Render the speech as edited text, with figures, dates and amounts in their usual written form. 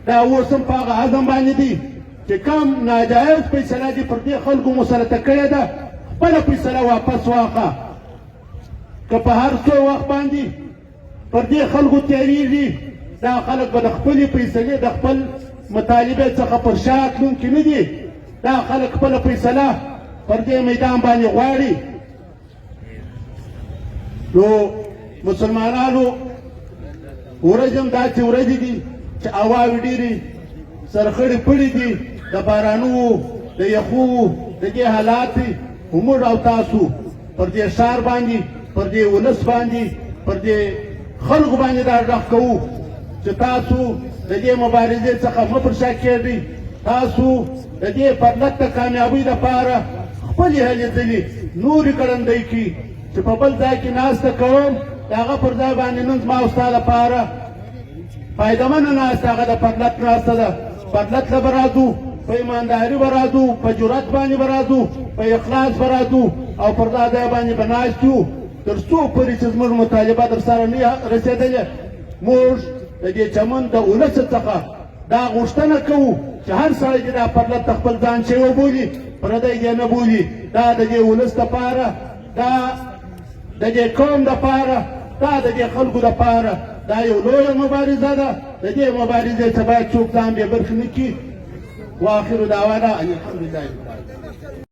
دا اوس هم په هغه عزم باندې دي چې کوم ناجایز فیصله دې پر دې خلکو مسلطه کړې ده خپله فیصله واپس واخله که په هر څو وخت باندې پر دې خلکو تېرېږي دا خلک به د خپلې فیصلې د خپل مطالبې څخه پر شا تلونکي نه دي دا خلک خپله فیصله پر دې میدان باندې غواړي نو مسلمانانو ورځ هم داسې ورځې دي چې هواوې ډېرې سرخړې پړې دي د بارانو د یخو د دې حالات موږ او تاسو پر دې ښار باندې پر دې ولس باندې پر دې خلکو باندې دا غږ کوو چې تاسو د دې مبارزې څخه مه پر شا کېږئ تاسو د دې پرلط د کامیابۍ دپاره خپلې هلې ځلې نورې ګړندۍ کړي چې په بل ځای کې ناسته کوم د هغه پر ځای باندې نن زما او ستا لپاره فایدهمنه ناسته هغه د پرلط ناسته ده پرلط له به راځو په ایمانداري به راځو په جرأت باندې به راځو په اخلاص به راځو او پر دا ځای باندې به ناست یو تر څو پورې چې زموږ مطالبه در سره نه رسېدلې موږ د دې چمن د ولس څخه دا غوښتنه کوو چې هر سړی چې دا پرلط د خپل ځان شی وبولي پردی دې نه بولي دا د دې ولس دپاره دا د دې قوم دپاره دا د دې خلکو دپاره دا یو لویه مبارزه ده د دې مبارزې څخه باید څوک ځان بې برخې نه کړي واخر دعوانا ان الحمد لله